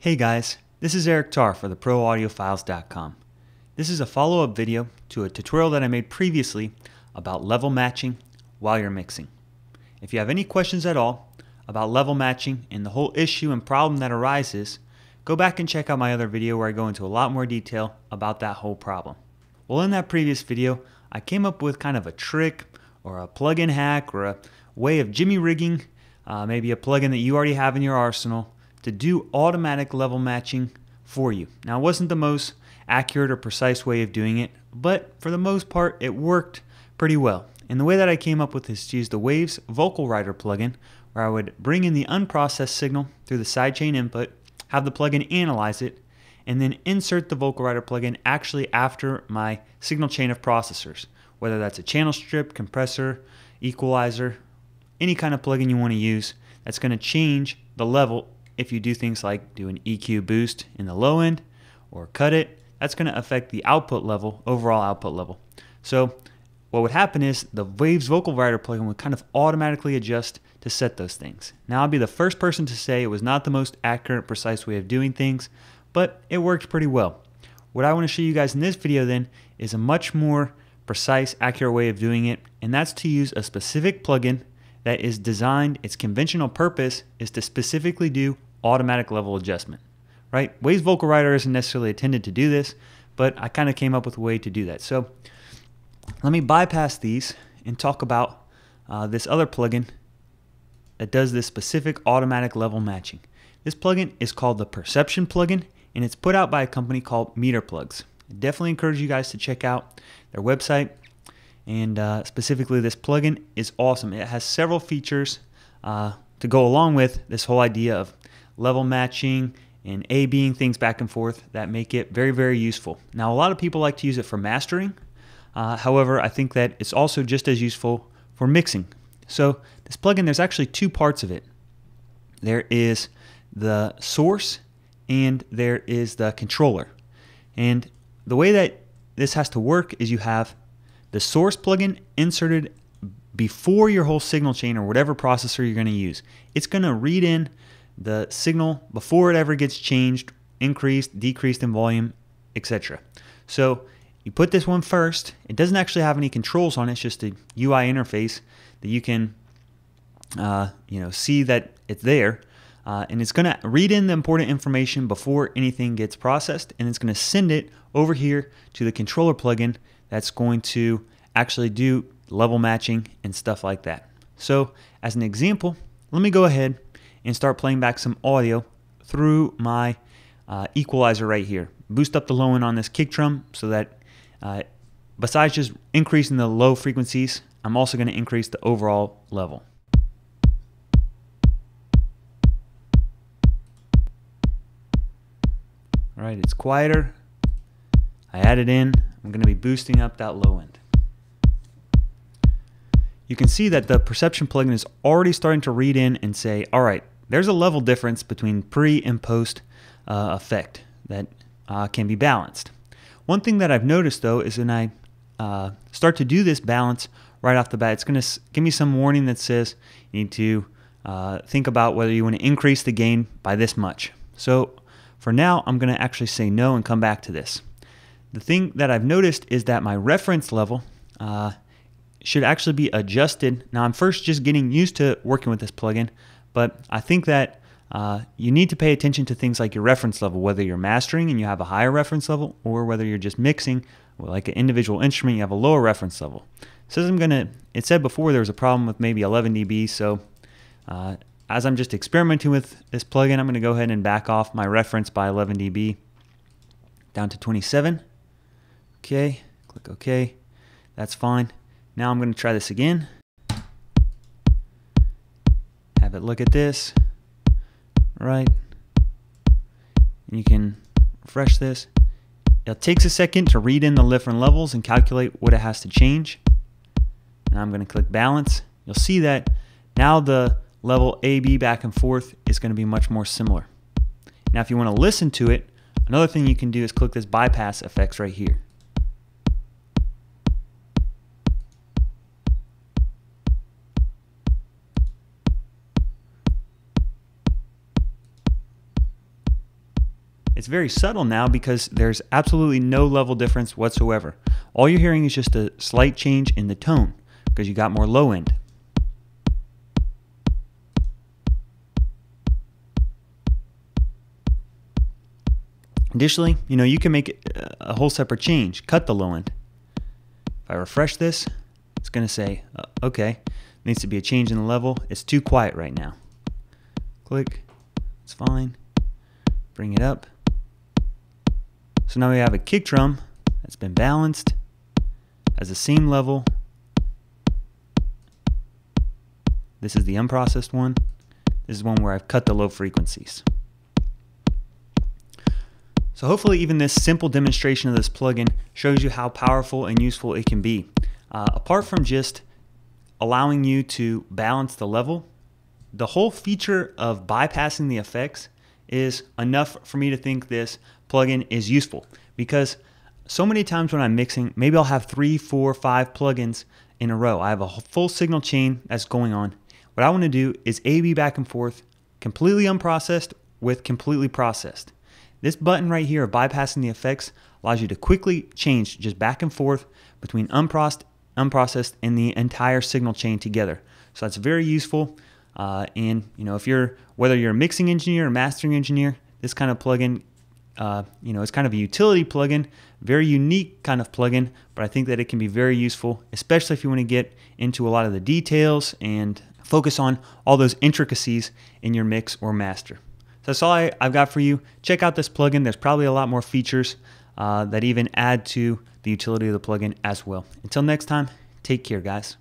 Hey guys, this is Eric Tarr for theproaudiofiles.com. This is a follow-up video to a tutorial that I made previously about level matching while you're mixing. If you have any questions at all about level matching and the whole issue and problem that arises, go back and check out my other video where I go into a lot more detail about that whole problem. Well, in that previous video, I came up with kind of a trick or a plugin hack or a way of jimmy rigging maybe a plugin that you already have in your arsenal to do automatic level matching for you. Now, it wasn't the most accurate or precise way of doing it, but for the most part, it worked pretty well. And the way that I came up with is to use the Waves Vocal Writer plugin, where I would bring in the unprocessed signal through the sidechain input, have the plugin analyze it, and then insert the Vocal Writer plugin actually after my signal chain of processors, whether that's a channel strip, compressor, equalizer, any kind of plugin you want to use that's going to change the level. If you do things like do an EQ boost in the low end or cut it, that's going to affect the output level, overall output level. So what would happen is the Waves Vocal Writer plugin would kind of automatically adjust to set those things. Now, I'll be the first person to say it was not the most accurate, precise way of doing things, but it worked pretty well. What I want to show you guys in this video then is a much more precise, accurate way of doing it, and that's to use a specific plugin that is designed, its conventional purpose is to specifically do automatic level adjustment, right? Waves Vocal Writer isn't necessarily intended to do this, but I kind of came up with a way to do that. So let me bypass these and talk about this other plugin that does this specific automatic level matching. This plugin is called the Perception plugin, and it's put out by a company called Meterplugs. I definitely encourage you guys to check out their website, and specifically this plugin is awesome. It has several features to go along with this whole idea of level matching and A-Bing things back and forth that make it very, very useful. Now, a lot of people like to use it for mastering. However, I think that it's also just as useful for mixing. So this plugin, there's actually two parts of it. There is the source and there is the controller. And the way that this has to work is you have the source plugin inserted before your whole signal chain or whatever processor you're going to use. It's going to read in the signal before it ever gets changed, increased, decreased in volume, etc. So you put this one first. It doesn't actually have any controls on it. It's just a UI interface that you can see that it's there. And it's going to read in the important information before anything gets processed, and it's going to send it over here to the controller plugin that's going to actually do level matching and stuff like that. So as an example, let me go ahead and start playing back some audio through my equalizer right here. Boost up the low end on this kick drum so that besides just increasing the low frequencies, I'm also going to increase the overall level. All right, it's quieter. I added in. I'm going to be boosting up that low end. You can see that the Perception plugin is already starting to read in and say, all right, there's a level difference between pre and post effect that can be balanced. One thing that I've noticed though is when I start to do this balance right off the bat, it's going to give me some warning that says you need to think about whether you want to increase the gain by this much. So for now, I'm going to actually say no and come back to this. The thing that I've noticed is that my reference level should actually be adjusted. Now, I'm first just getting used to working with this plugin, but I think that you need to pay attention to things like your reference level, whether you're mastering and you have a higher reference level, or whether you're just mixing, like an individual instrument, you have a lower reference level. So it said before there was a problem with maybe 11 dB, so as I'm just experimenting with this plugin, I'm going to go ahead and back off my reference by 11 dB down to 27. Okay, click OK. That's fine. Now I'm going to try this again. Have it look at this. Right. And you can refresh this. It takes a second to read in the different levels and calculate what it has to change. Now I'm going to click balance. You'll see that now the level A-B back and forth is going to be much more similar. Now if you want to listen to it, another thing you can do is click this bypass effects right here. It's very subtle now because there's absolutely no level difference whatsoever. All you're hearing is just a slight change in the tone because you got more low end. Additionally, you can make a whole separate change. Cut the low end. If I refresh this, it's going to say, okay, needs to be a change in the level. It's too quiet right now. Click. It's fine. Bring it up. So now we have a kick drum that's been balanced, has the same level. This is the unprocessed one. This is one where I've cut the low frequencies. So hopefully even this simple demonstration of this plugin shows you how powerful and useful it can be. Apart from just allowing you to balance the level, the whole feature of bypassing the effects is enough for me to think this plugin is useful, because so many times when I'm mixing, maybe I'll have 3, 4, 5 plugins in a row. I have a full signal chain that's going on. What I want to do is A/B back and forth, completely unprocessed with completely processed. This button right here of bypassing the effects allows you to quickly change just back and forth between unprocessed and the entire signal chain together. So that's very useful. And whether you're a mixing engineer or mastering engineer, this kind of plugin, it's kind of a utility plugin, very unique kind of plugin, but I think that it can be very useful, especially if you want to get into a lot of the details and focus on all those intricacies in your mix or master. So that's all I've got for you. Check out this plugin. There's probably a lot more features that even add to the utility of the plugin as well. Until next time, take care, guys.